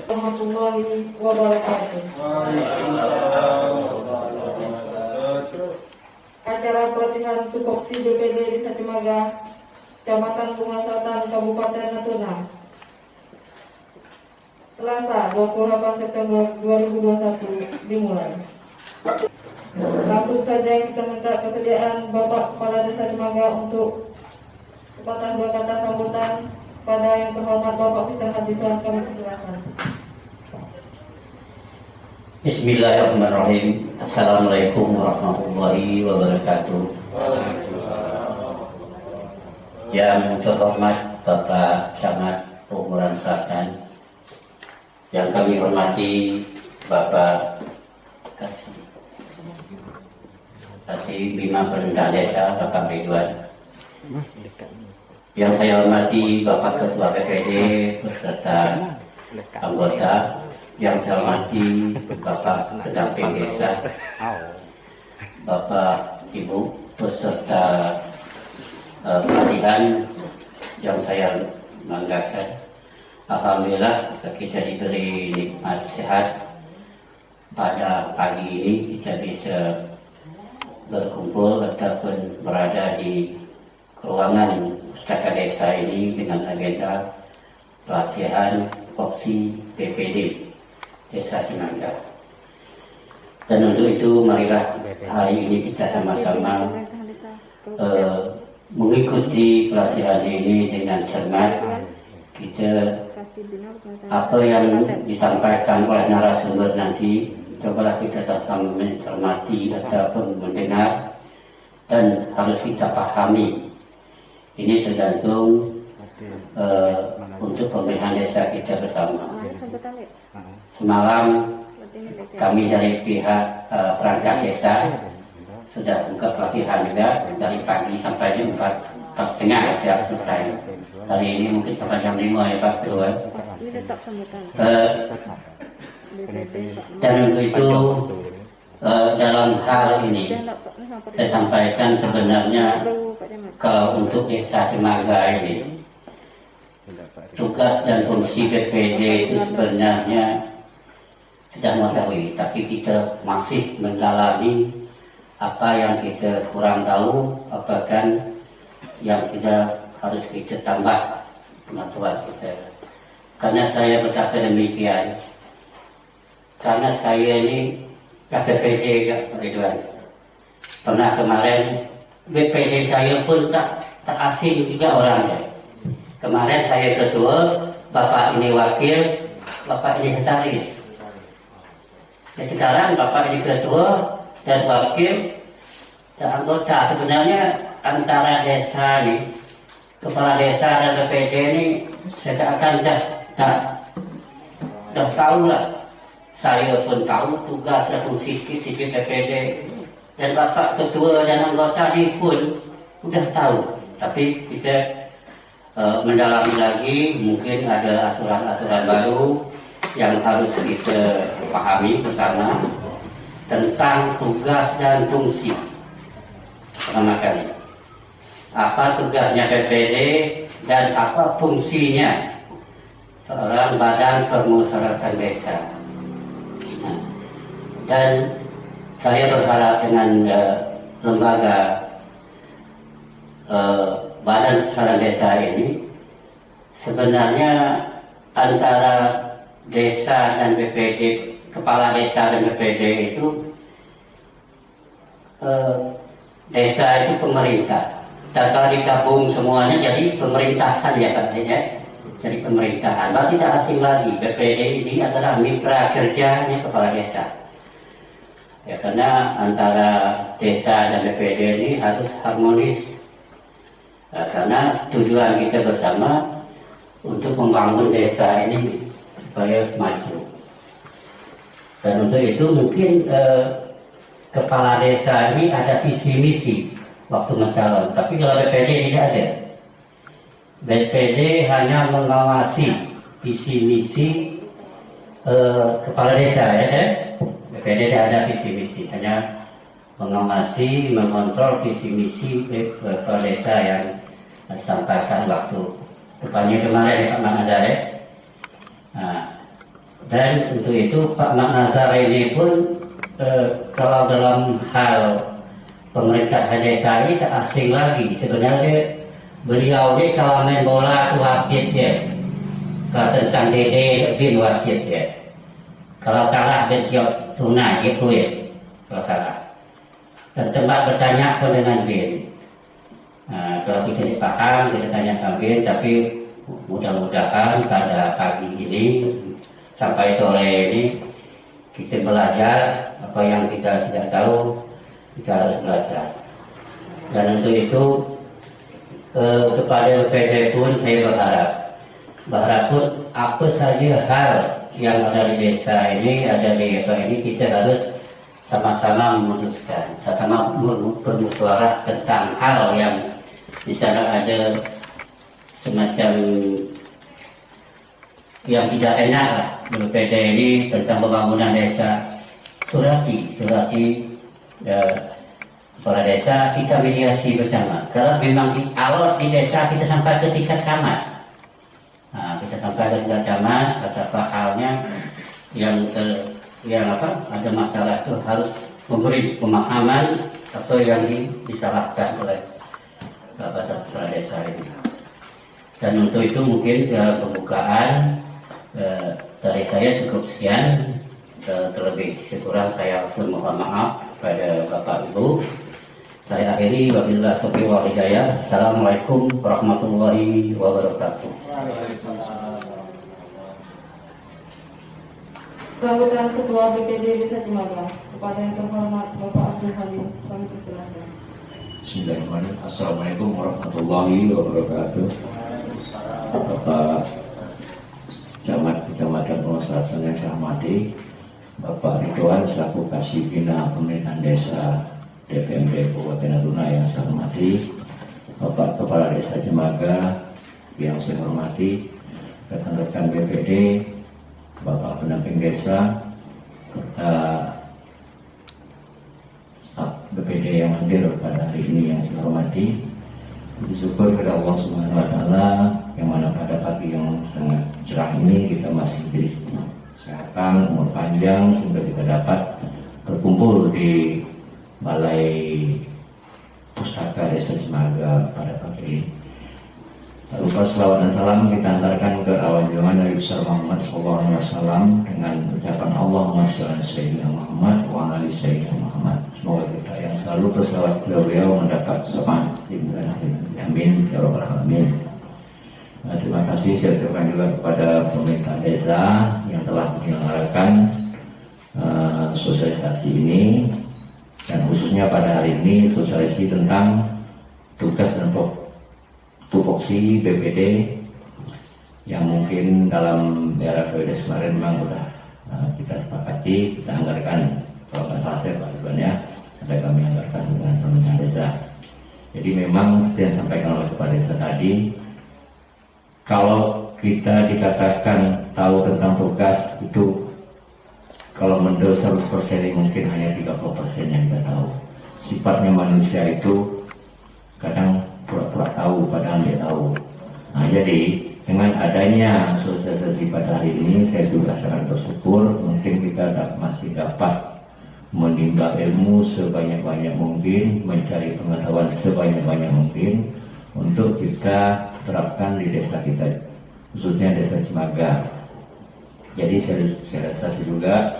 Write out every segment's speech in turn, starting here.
Warahmatullahi wabarakatuh. Acara pelatihan tupoksi BPD Desa Cimaga, Kecamatan Bunga Selatan, Kabupaten Natuna. Selasa 28 September 2021 dimulai. Langsung saja kita minta kesediaan Bapak Kepala Desa Cimaga untuk sepatah dua kata sambutan pada yang terhormat Bapak Peter Hadisuan, kami persilakan. Bismillahirrahmanirrahim. Assalamualaikum warahmatullahi wabarakatuh. Yang terhormat Bapak Camat Bunguran Selatan, yang kami hormati Bapak Kasih Bima Perintah Desa Bapak Ridwan, yang saya hormati Bapak Ketua BPD beserta anggota, yang saya hormati Bapak Pendamping Desa, Bapak Ibu beserta pelatihan yang saya banggakan. Alhamdulillah kita diberi nikmat sehat. Pada pagi ini kita bisa berkumpul ataupun berada di ruangan pustaka desa ini dengan agenda pelatihan opsi PPD Desa Cimaga. Dan untuk itu marilah hari ini kita sama-sama mengikuti pelatihan ini dengan cermat. Kita apa yang disampaikan oleh narasumber nanti cobalah kita sama-sama mencermati ataupun mendengar, dan harus kita pahami. Ini tergantung untuk pemilihan desa kita bersama. Semalam kami dari pihak perangkat desa sudah buka pelatihan juga dari pagi sampai jam 4:30 sudah selesai. Hari ini mungkin sampai jam 5 ya Pak Ketua. Dan untuk itu dalam hal ini saya sampaikan sebenarnya kalau untuk Desa Cimaga ini tugas dan fungsi BPD itu sebenarnya sudah mengetahui, tapi kita masih mendalami apa yang kita kurang tahu, apakah yang kita harus kita tambah pengetahuan kita. Karena saya berkata demikian, karena saya ini KPPD Pak Ridwan. Pernah kemarin BPD saya pun tak asing juga orangnya. Kemarin saya ketua, Bapak ini wakil, Bapak ini sekretaris. Dan sekarang Bapak ini ketua dan wakil dan anggota. Sebenarnya antara desa ini, kepala desa dan BPD ini saya akan dah tahu lah. Saya pun tahu tugas dan fungsi BPD, dan Bapak ketua dan anggota ini pun sudah tahu. Tapi kita mendalami lagi, mungkin ada aturan-aturan baru yang harus kita pahami bersama tentang tugas dan fungsi. Pertama kali, apa tugasnya BPD dan apa fungsinya seorang badan permusyawaratan desa. Dan saya berharap dengan lembaga badan permusyawaratan desa ini, sebenarnya antara desa dan BPD, kepala desa dan BPD itu, desa itu pemerintah. Dan kalau digabung semuanya jadi pemerintahan ya Pak ya. Jadi pemerintahan. Berarti tidak asing lagi. BPD ini adalah mitra kerjanya kepala desa. Ya, karena antara desa dan BPD ini harus harmonis. Nah, karena tujuan kita bersama untuk membangun desa ini supaya maju. Dan untuk itu mungkin kepala desa ini ada visi misi waktu mencalon. Tapi kalau BPD tidak ada. BPD hanya mengawasi visi misi kepala desa ya. BPD tidak ada visi misi, hanya mengawasi, mengontrol visi misi kepala desa yang disampaikan waktu depannya kemarin Pak Manazar ya. Nah, Dan untuk itu Pak Mak Nazar ini pun kalau dalam hal pemerintahan desa ini tak asing lagi. Sebenarnya beliau ini kalau main bola itu wasit ya. Kalau tentang Dede bin wasit ya. Kalau salah dia tunai gitu ya. Kalau salah. Dan tempat bertanya pun dengan bin. Nah, kalau kita dipaham kita tanya ke bin, tapi mudah-mudahan pada pagi ini sampai sore ini kita belajar apa yang kita tidak tahu, kita harus belajar. Dan untuk itu kepada PD pun saya berharap pun apa saja hal yang ada di desa ini, ada di apa ini, kita harus sama-sama memutuskan, sama-sama bermusyawarah tentang hal yang di sana ada semacam yang tidak enak lah menurut PD ini tentang pembangunan desa. Surati kepala desa kita mediasi bersama. Kalau memang awal di desa kita sampai ke tingkat camat, kita sampai ke tingkat camat, apa halnya yang ada masalah itu harus memberi pemahaman apa yang disalahkan oleh kepala desa ini. Dan untuk itu mungkin pembukaan dari saya cukup sekian. Terlebih kurang saya mohon maaf pada Bapak Ibu. Saya akhiri, wabillahi taufiq wal hidayah. Assalamualaikum warahmatullahi wabarakatuh. Sambutan Ketua BPD Desa Cimaga kepada yang terhormat Bapak Abdul Halim, kami persilahkan. Bismillahirrahmanirrahim. Assalamualaikum warahmatullahi wabarakatuh. Bapak Camat Kecamatan Wonosalam yang saya hormati, Bapak Ridwan selaku Kasih Bina Pemerintahan Desa DPMD Kabupaten Natuna yang saya hormati, Bapak Kepala Desa Cimaga yang saya hormati, rekan-rekan BPD, Bapak Pendamping Desa, serta staf BPD yang hadir pada hari ini yang saya hormati. Puji syukur kepada Allah Subhanahu wa Ta'ala yang mana pada pagi yang sangat cerah ini kita masih diberi kesehatan, umur panjang sehingga kita dapat berkumpul di Balai Pustaka Desa Cimaga pada pagi ini. Tak lupa selawat dan salam kita antarkan ke awan zaman Nabi besar Muhammad SAW dengan ucapan Allahumma shalli ala sayyidina Muhammad wa ala ali sayyidina Muhammad. Semoga kita yang selalu berselawat beliau mendapat syafaat di bulan akhir. Amin ya rabbal alamin. Terima kasih saya ucapkan juga kepada pemerintah desa yang telah menyelenggarakan sosialisasi ini, dan khususnya pada hari ini sosialisasi tentang tugas dan tupoksi BPD yang mungkin dalam daerah PWDS kemarin memang sudah kita sepakati, kita anggarkan, kalau nggak salah saya Pak Ridwan ya, ada kami anggarkan dengan pemerintah desa. Jadi memang seperti yang disampaikan oleh kepala desa tadi, kalau kita dikatakan tahu tentang tugas itu, kalau menurut 100% ini mungkin hanya 30% yang kita tahu. Sifatnya manusia itu kadang pura-pura tahu padahal dia tahu. Nah, jadi dengan adanya sosialisasi pada hari ini, saya juga sangat bersyukur mungkin kita masih dapat menimba ilmu sebanyak-banyak mungkin, mencari pengetahuan sebanyak-banyak mungkin untuk kita terapkan di desa kita, khususnya desa Cimaga. Jadi saya rasa juga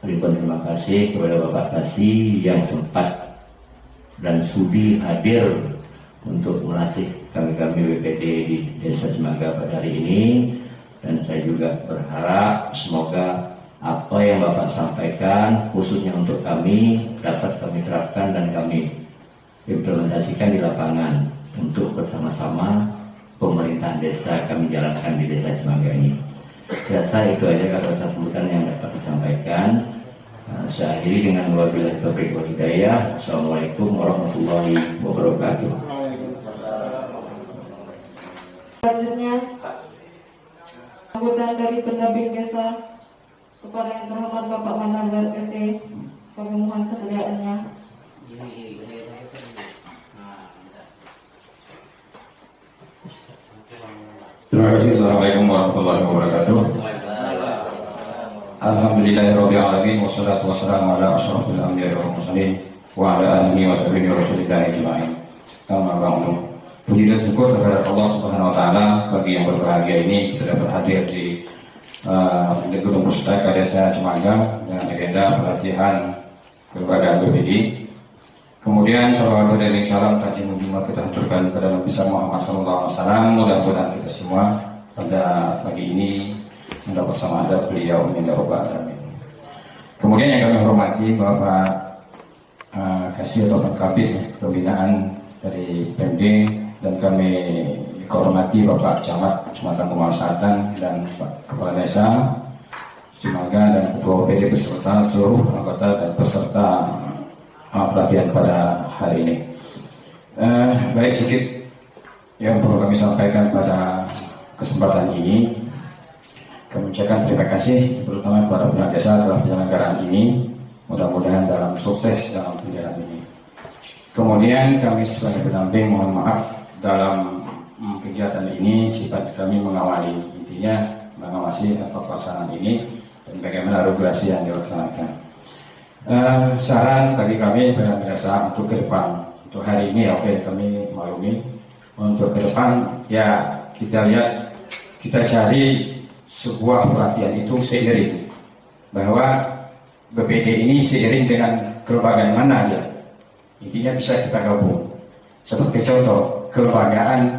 ribuan terima kasih kepada Bapak Kasih yang sempat dan sudi hadir untuk melatih kami BPD di desa Cimaga pada hari ini. Dan saya juga berharap semoga apa yang Bapak sampaikan khususnya untuk kami dapat kami terapkan dan kami implementasikan di lapangan untuk bersama-sama pemerintahan desa kami jalankan di desa Cimaga ini. Saya rasa itu aja kata sambutan yang dapat disampaikan. Saya akhiri dengan wabillahi taufiq wal hidayah. Assalamualaikum warahmatullahi wabarakatuh. Selanjutnya, sambutan dari pendamping desa kepada yang terhormat Bapak Manazar SE, kami mohon kesediaannya. Terima kasih. Assalamualaikum warahmatullahi wabarakatuh. Alhamdulillahirabbil alamin wassalatu wassalamu ala asyrofil anbiya'i wal mursalin wa ala alihi wa sahbihi rasulillahi ajma'in. Amma ba'du. Puji dan syukur kepada Allah Subhanahu wa taala bagi yang berbahagia ini kita dapat hadir di Gedung Pustaka Desa Cemangga dengan agenda pelatihan kelembagaan BPD. Kemudian salawat dan salam tajim Jumat kita haturkan kepada Nabi Muhammad SAW. Mudah-mudahan kita semua pada pagi ini mendapat sama ada beliau minta roba. Kemudian yang kami hormati Bapak Kasih atau Kabit pembinaan dari PMD, dan kami hormati Bapak Camat Sumatera Utara Selatan dan Pak Kepala Desa Cemangga dan Ketua PD beserta seluruh anggota dan peserta pelatihan pada hari ini. Baik, sedikit yang perlu kami sampaikan pada kesempatan ini. Kami ucapkan terima kasih terutama kepada pihak desa dalam penyelenggaraan ini. Mudah-mudahan dalam sukses dalam penyelenggaraan ini. Kemudian kami sebagai pendamping mohon maaf dalam kegiatan ini sifat kami mengawali, intinya mengawasi pelaksanaan ini dan bagaimana regulasi yang dilaksanakan. Saran bagi kami pada desa untuk ke depan, untuk hari ini kami maklumi, untuk ke depan ya kita lihat, kita cari sebuah pelatihan itu seiring, bahwa BPD ini seiring dengan kelembagaan mana dia, intinya bisa kita gabung. Seperti contoh kelembagaan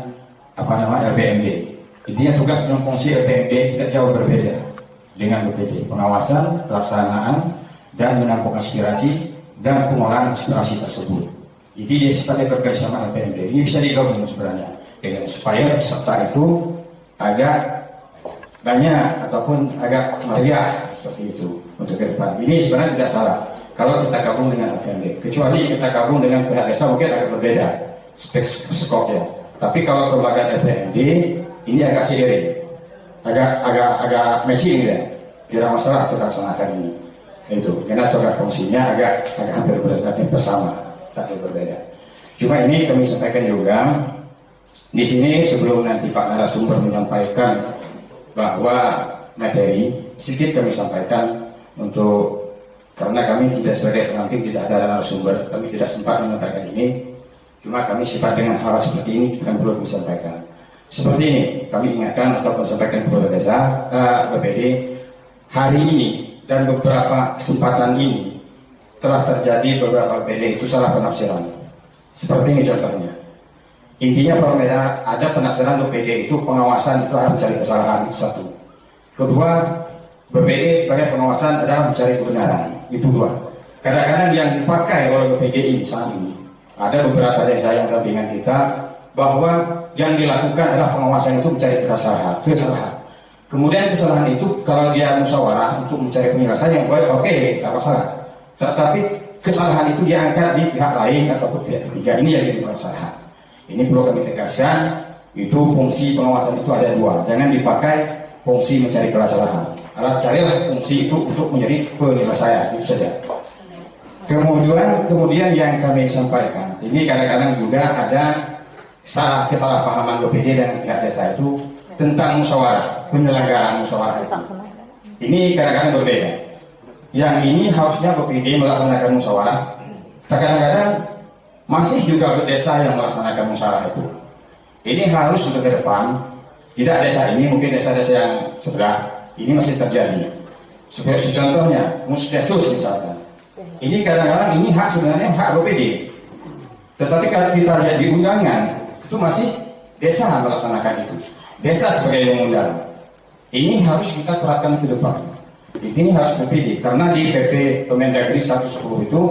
LPMD, intinya tugas dan fungsi LPMD tidak jauh berbeda dengan BPD, pengawasan, pelaksanaan, dan menampung aspirasi dan pengolahan aspirasi tersebut. Jadi dia sebagai kerjasama LPMD ini bisa digabung sebenarnya dengan supaya peserta itu agak banyak ataupun agak meriah seperti itu untuk ke depan. Ini sebenarnya tidak salah kalau kita gabung dengan LPMD, kecuali kita gabung dengan pihak desa mungkin agak berbeda skopnya. Tapi kalau kelembagaan LPMD ini agak seiring, agak matching ya, tidak masalah kita laksanakan ini. Itu karena tugas fungsinya agak hampir bersama, tapi berbeda. Cuma ini kami sampaikan juga di sini sebelum nanti Pak narasumber menyampaikan bahwa materi, sedikit kami sampaikan untuk, karena kami tidak sebagai pendamping, tidak ada narasumber, kami tidak sempat menyampaikan ini. Cuma kami sifat dengan hal seperti ini bukan perlu kami sampaikan. Seperti ini kami ingatkan atau sampaikan kepada desa BPD hari ini. Dan beberapa kesempatan ini telah terjadi beberapa BPD itu salah penafsiran. Seperti ini contohnya. Intinya perbedaan, ada penafsiran BPD itu pengawasan itu harus mencari kesalahan, itu satu. Kedua, BPD sebagai pengawasan adalah mencari kebenaran, itu dua. Kadang-kadang yang dipakai oleh BPD ini saat ini, ada beberapa desa yang dampingan kita bahwa yang dilakukan adalah pengawasan itu mencari kesalahan. Kemudian kesalahan itu kalau dia musyawarah untuk mencari penyelesaian yang baik, oke, tak masalah. Tetapi kesalahan itu diangkat di pihak lain ataupun pihak ketiga, ini yang jadi kesalahan. Ini perlu kami tegaskan, itu fungsi pengawasan itu ada dua. Jangan dipakai fungsi mencari kesalahan. Carilah fungsi itu untuk menjadi penyelesaian, itu saja. Kemudian yang kami sampaikan, ini kadang-kadang juga ada kesalahpahaman BPD dan pihak desa itu tentang musyawarah, penyelenggaraan musyawarah itu. Ini kadang-kadang berbeda. Yang ini harusnya BPD melaksanakan musyawarah. Kadang-kadang masih juga desa yang melaksanakan musyawarah itu. Ini harus untuk ke depan. Tidak desa ini, mungkin desa-desa yang sebelah ini masih terjadi. Seperti contohnya, Musdesus misalnya. Ini kadang-kadang ini hak sebenarnya hak BPD. Tetapi kalau kita lihat di undangan, itu masih desa melaksanakan itu. Desa sebagai yang mengundang. Ini harus kita terapkan ke depan. Ini harus BPD, karena di PP Permendagri 110 itu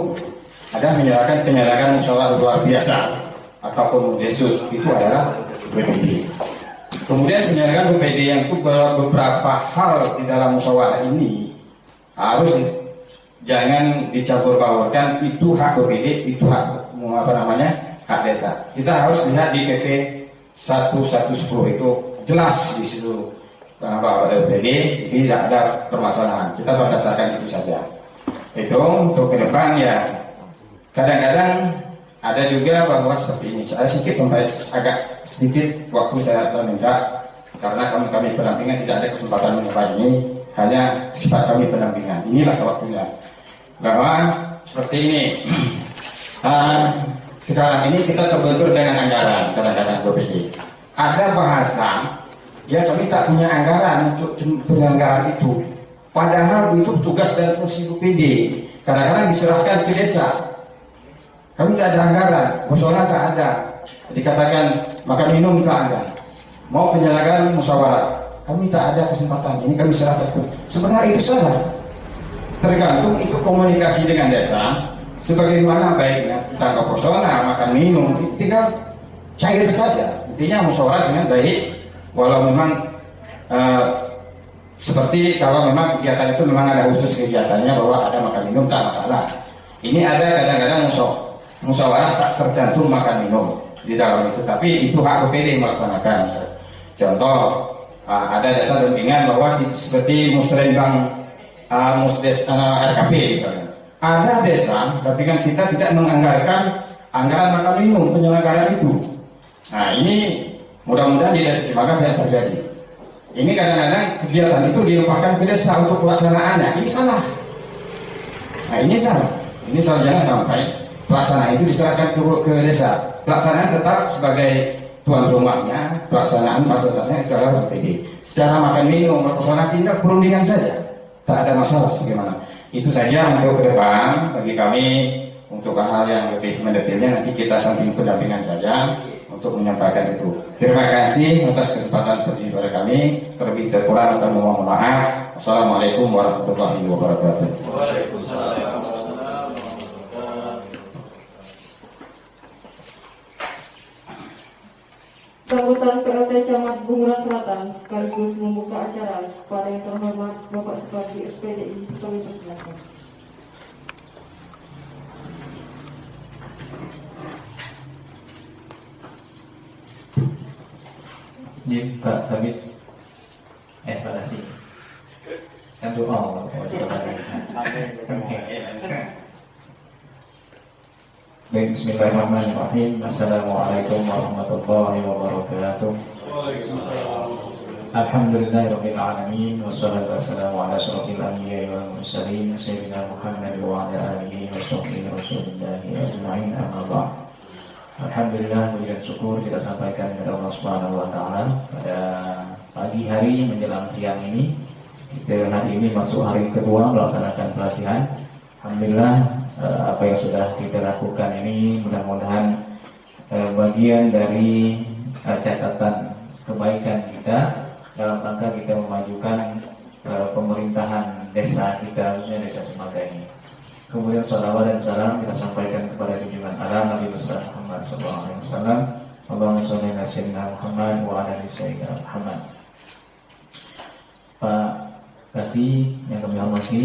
ada penyelenggaraan musyawarah luar biasa ataupun Musdesus, itu adalah BPD. Kemudian penyelenggaraan BPD yang itu beberapa hal di dalam musyawarah ini harus jangan dicampur baurkan, itu hak BPD, itu hak hak desa. Kita harus lihat di PP 1110 itu jelas di situ bahwa BPD tidak ada permasalahan. Kita berdasarkan itu saja. Itu untuk ke depan ya. Kadang-kadang ada juga bahwa seperti ini. Saya agak sedikit waktu saya minta karena kami pendampingan tidak ada kesempatan menyampaikan ini. hanya sifat kami pendampingan. Inilah waktunya bahwa seperti ini. Sekarang ini kita terbentur dengan anggaran kadang-kadang BPD. Ada bahasa ya kami tak punya anggaran untuk penyelenggaraan itu. Padahal itu tugas dan fungsi BPD. Kadang-kadang diserahkan ke desa. Kami tak ada anggaran, musyawarah tak ada. Dikatakan makan minum tak ada. Mau penyelenggaraan musyawarah, kami tak ada kesempatan. Ini kami serahkan. Sebenarnya itu salah. Tergantung itu komunikasi dengan desa. Sebagaimana baiknya kita operasional makan minum itu tinggal cair saja. Intinya musyawarah dengan baik. Walau memang seperti kalau memang kegiatan itu memang ada khusus kegiatannya bahwa ada makan minum tak masalah. Ini ada kadang-kadang musyawarah tak tercantum makan minum di dalam itu, tapi itu hak BPD melaksanakan. Contoh ada dasar bimbingan bahwa seperti musrembang musdes RKP misalnya. Ada desa, tapi kan kita tidak menganggarkan anggaran makan minum penyelenggaraan itu. Nah ini mudah-mudahan di desa Cimaga tidak terjadi. Ini kadang-kadang kegiatan itu dilupakan ke desa untuk pelaksanaannya. Ini salah. Nah ini salah. Ini salah, jangan sampai pelaksanaan itu diserahkan ke desa. Pelaksanaan tetap sebagai tuan rumahnya, pelaksanaan maksudnya itu adalah BPD. Secara makan minum, pelaksanaan tinggal perundingan saja. Tak ada masalah bagaimana. Itu saja untuk ke depan bagi kami. Untuk hal yang lebih mendetailnya nanti kita samping pendampingan saja untuk menyampaikan itu. Terima kasih atas kesempatan seperti pada kami. Terlebih terkurang akan mohon maaf. Wassalamualaikum warahmatullahi wabarakatuh. Waalaikumsalam. Sambutan PLT Camat Bunguran Selatan sekaligus membuka acara kepada yang terhormat Bapak Sekretaris SPDI kami persilakan. Pak Habib, Pak Nasi, kan doa. Baik, bismillahirrahmanirrahim. Assalamualaikum warahmatullahi wabarakatuh. Alhamdulillahirabbil alamin wassalatu wassalamu ala asyrofil anbiya'i wal mursalin sayyidina Muhammad wa ala alihi wa sahbihi rasulillahi ajma'in. Amma ba'd. Alhamdulillah, puji dan syukur kita sampaikan kepada Allah Subhanahu wa taala pada pagi hari menjelang siang ini. Kita hari ini masuk hari kedua melaksanakan pelatihan. Alhamdulillah, apa yang sudah kita lakukan ini mudah-mudahan bagian dari catatan kebaikan kita dalam rangka kita memajukan pemerintahan desa kita, khususnya desa Cimaga ini. Kemudian salawat dan salam kita sampaikan kepada junjungan alam Nabi besar Muhammad SAW. Allahumma sholli ala sayyidina Muhammad wa ala ali sayyidina Muhammad. Pak Kasih yang kami hormati,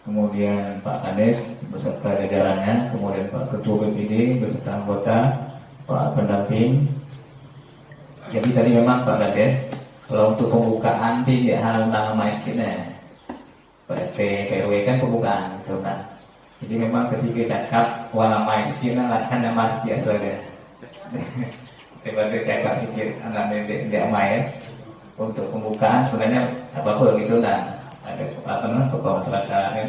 kemudian Pak Kades beserta jajarannya, kemudian Pak Ketua BPD beserta anggota, Pak pendamping. Jadi tadi memang Pak Kades, kalau untuk pembukaan tidak hal masjidnya, Pak RT PRW kan pembukaan gitu kan. Jadi memang ketika cakap wala masjidnya kan nama biasa deh. Daripada cakap sedikit anak tidak main untuk pembukaan sebenarnya apa gitu nah. Ada apa namanya tokoh masyarakat ya.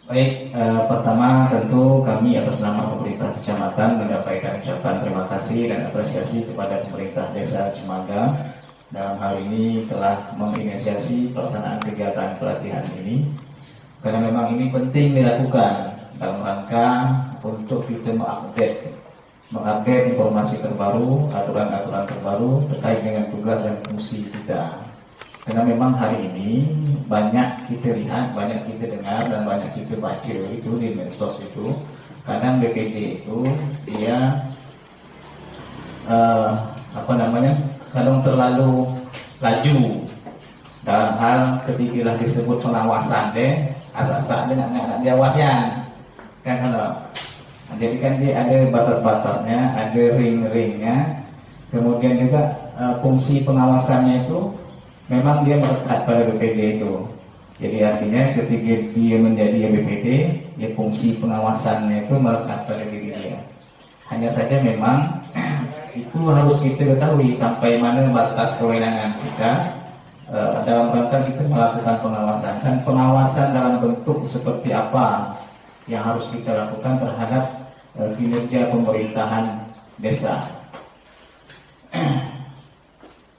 Baik, pertama tentu kami atas nama pemerintah kecamatan menyampaikan ucapan terima kasih dan apresiasi kepada pemerintah desa Cimaga dalam hal ini telah menginisiasi pelaksanaan kegiatan pelatihan ini, karena memang ini penting dilakukan dalam rangka untuk kita mengupdate informasi terbaru, aturan-aturan terbaru terkait dengan tugas dan fungsi kita. Karena memang hari ini banyak kita lihat, banyak kita dengar, dan banyak kita baca itu di medsos itu. Kadang BPD itu dia kadang terlalu laju dalam hal ketika disebut pengawasan deh, asal-asal dengan anak diawasnya kan kalau. Jadi kan dia ada batas-batasnya, ada ring-ringnya, kemudian juga fungsi pengawasannya itu memang dia melekat pada BPD itu. Jadi artinya ketika dia menjadi BPD, ya fungsi pengawasannya itu melekat pada diri dia. Hanya saja memang itu harus kita ketahui sampai mana batas kewenangan kita dalam rangka kita melakukan pengawasan, dan pengawasan dalam bentuk seperti apa yang harus kita lakukan terhadap kinerja pemerintahan desa.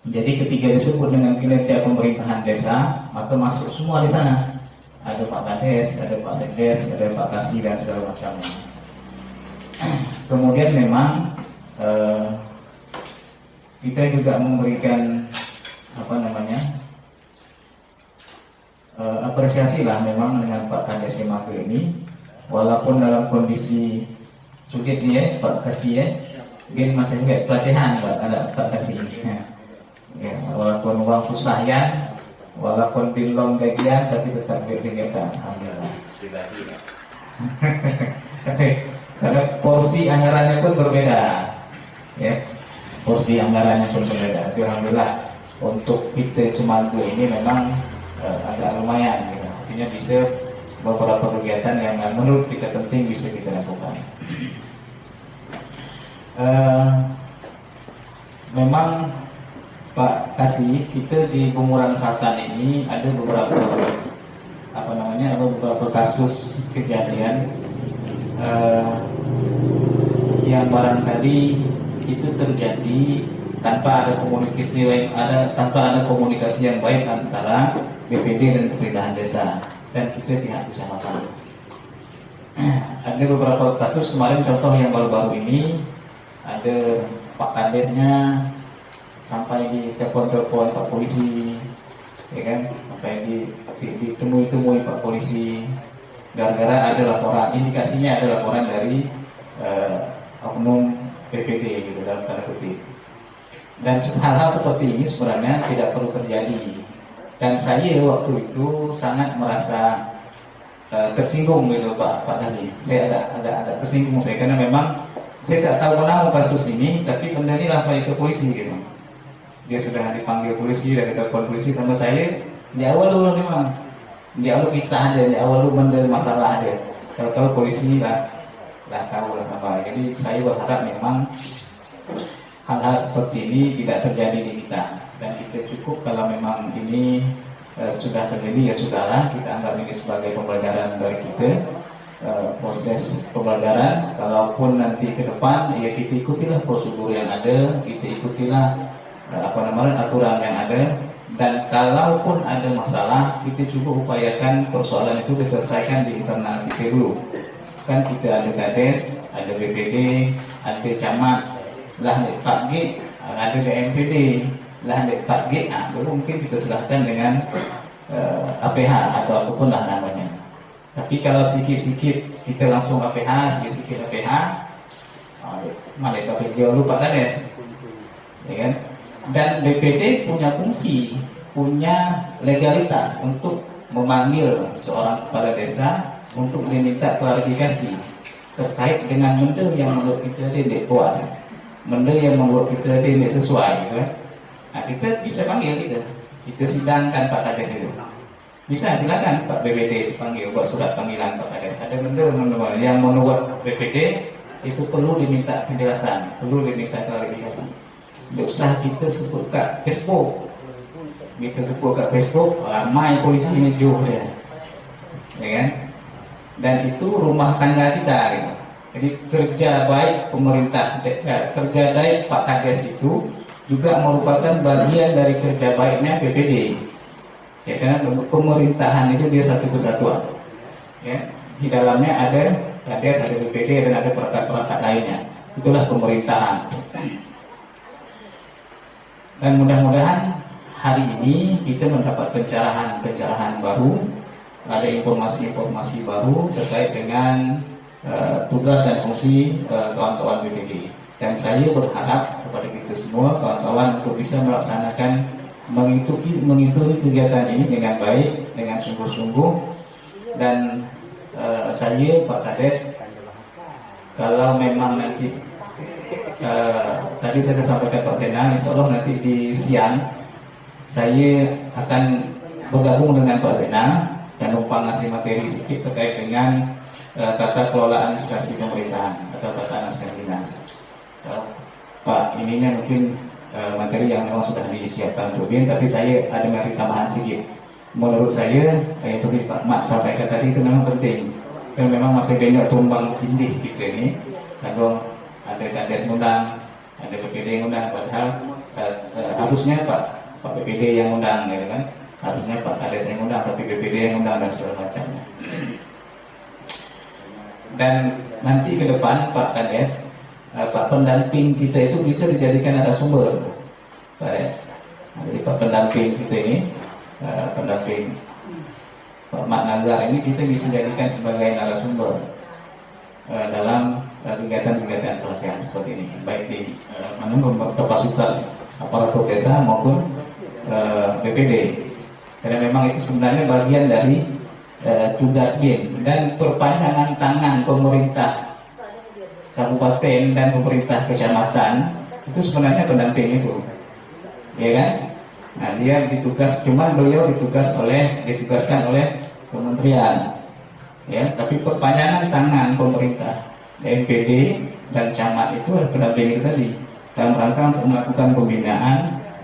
Jadi ketika disebut dengan kinerja pemerintahan desa, maka masuk semua di sana. Ada Pak Kades, ada Pak Sekdes, ada Pak Kasih dan segala macamnya. Kemudian memang kita juga memberikan apresiasi lah memang dengan Pak Kades Mago ini, walaupun dalam kondisi sulit dia Pak Kasih dia masih juga pelatihan Pak Kasih. Ya, walaupun uang susah ya, walaupun belum gajian, tapi tetap berkegiatan. Alhamdulillah. Karena porsi anggarannya pun berbeda, ya. Porsi anggarannya pun berbeda. Tapi alhamdulillah untuk kita Cemanggu ini memang agak lumayan, gitu. Artinya bisa beberapa kegiatan yang menurut kita penting bisa kita lakukan. Memang Pak Kasih, kita di Bunguran Selatan ini ada beberapa kasus kejadian yang barangkali itu terjadi tanpa ada komunikasi yang baik antara BPD dan pemerintahan desa dan kita pihak kecamatan. Ada beberapa kasus kemarin, contoh yang baru-baru ini ada Pak Kadesnya sampai di telepon Pak polisi, ya kan, sampai ditemui Pak polisi gara-gara ada laporan, indikasinya ada laporan dari oknum PPD gitu dalam tanda kutip. Dan hal-hal seperti ini sebenarnya tidak perlu terjadi. Dan saya waktu itu sangat merasa tersinggung gitu Pak Kasih. Saya agak tersinggung saya, karena memang saya tak tahu menahu kasus ini, tapi benda ini lapor ke polisi gitu. Dia sudah dipanggil polisi dan ditelepon polisi sama saya. Di awal dulu memang, di awal kisah aja, di awal dulu benda masalah aja. Tahu-tahu polisi lah tahu lah apa. Jadi saya berharap memang hal-hal seperti ini tidak terjadi di kita, dan kita cukup kalau memang ini sudah terjadi ya sudahlah, kita anggap ini sebagai pembelajaran dari kita. Proses pembelajaran, kalaupun nanti ke depan ya kita ikutilah prosedur yang ada, kita ikutilah aturan yang ada, dan kalaupun ada masalah kita juga upayakan persoalan itu diselesaikan di internal kita dulu. Kan kita ada Kades, ada BPD, ada camat, lah Pak G, ada DMPD, lah Pak G, baru mungkin kita serahkan dengan APH atau apapun lah namanya. Tapi kalau sikit-sikit kita langsung APH, sikit-sikit APH, malah Pak Jauh lupa Kades, ya kan? Dan BPD punya fungsi, punya legalitas untuk memanggil seorang kepala desa untuk diminta klarifikasi terkait dengan benda yang menurut kita tidak puas, benda yang menurut kita tidak sesuai, gitu. Nah, kita bisa panggil kita sidangkan Pak Kades itu. Bisa silakan Pak BPD dipanggil, buat surat panggilan Pak Kades. Ada benda yang menurut BPD itu perlu diminta penjelasan, perlu diminta klarifikasi. Tidak usah kita sebut kat Facebook. Kita sebut kat Facebook, ramai polisi ini jauh dia, ya kan? Dan itu rumah tangga kita, gitu. Jadi kerja baik pemerintah, kerja baik Pak Kades itu juga merupakan bagian dari kerja baiknya BPD. Ya, karena pemerintahan itu dia satu kesatuan. Ya, di dalamnya ada Kades, ada BPD, dan ada perangkat-perangkat lainnya. Itulah pemerintahan. Dan mudah-mudahan hari ini kita mendapat pencerahan baru, ada informasi-informasi baru terkait dengan tugas dan fungsi kawan-kawan BPD. Dan saya berharap kepada kita semua kawan-kawan untuk bisa melaksanakan mengikuti kegiatan ini dengan baik, dengan sungguh-sungguh. Dan saya Pak Kades, kalau memang nanti tadi saya sampaikan Pak Zena, insya Allah nanti di siang saya akan bergabung dengan Pak Zena dan numpang ngasih materi sedikit terkait dengan tata kelola administrasi pemerintahan atau tata naskah dinas. Pak ininya mungkin materi yang memang sudah disiapkan untuk BIN, tapi saya ada mari tambahan sedikit. Menurut saya, yang seperti Pak Mak sampaikan tadi itu memang penting. Dan memang masih banyak tumbang tindih kita ini. Kadang ada kandes ngundang, ada PPD yang ngundang, padahal harusnya Pak PPD yang ngundang, gitu kan? Harusnya Pak Kades yang ngundang, tapi PPD yang ngundang dan segala macamnya. Dan nanti ke depan Pak Kades, Pak pendamping kita itu bisa dijadikan narasumber, Pak Kades. Nah, jadi Pak pendamping kita ini, pendamping Pak Mak Nazar ini kita bisa jadikan sebagai narasumber dalam kegiatan-kegiatan pelatihan seperti ini, baik di menambah kapasitas aparatur desa maupun BPD, karena memang itu sebenarnya bagian dari tugas BIN dan perpanjangan tangan pemerintah kabupaten dan pemerintah kecamatan itu sebenarnya pendamping itu, ya kan? Nah, dia beliau ditugaskan oleh kementerian, ya. Tapi perpanjangan tangan pemerintah, DMPD dan camat itu adalah pendamping itu tadi dalam rangka untuk melakukan pembinaan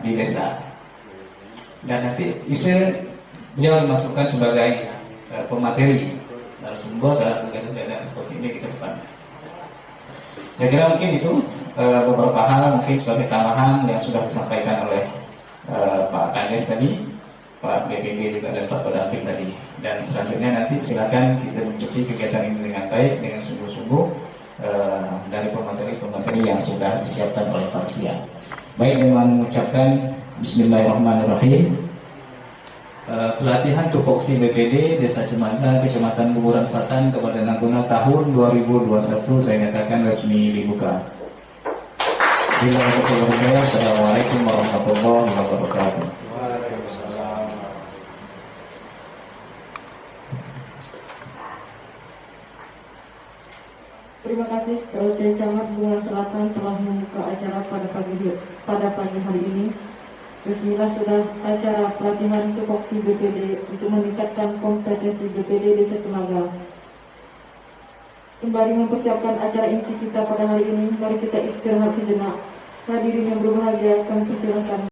di desa. Dan nanti bisa beliau dimasukkan sebagai pemateri dalam sumber dalam kegiatan seperti ini ke depan. Saya kira mungkin itu beberapa hal mungkin sebagai tambahan yang sudah disampaikan oleh Pak Kades tadi, Pak BPD juga dan Pak pendamping tadi. Dan selanjutnya nanti silakan kita mengikuti kegiatan ini dengan baik, dengan sungguh-sungguh dari pemateri-pemateri yang sudah disiapkan oleh panitia. Baik, dengan mengucapkan Bismillahirrahmanirrahim. Pelatihan tupoksi BPD Desa Cemanda, Kecamatan Kuburan Satan, Kabupaten Natuna tahun 2021 saya nyatakan resmi dibuka. Assalamualaikum warahmatullahi wabarakatuh. Terima kasih PLT Camat Kuburan Selatan telah membuka acara pada pagi hari ini. Bismillah, sudah acara pelatihan tupoksi BPD untuk meningkatkan kompetensi BPD Desa Temaga. Kembali mempersiapkan acara inti kita pada hari ini, mari kita istirahat sejenak. Hadirin yang berbahagia, kami persilakan.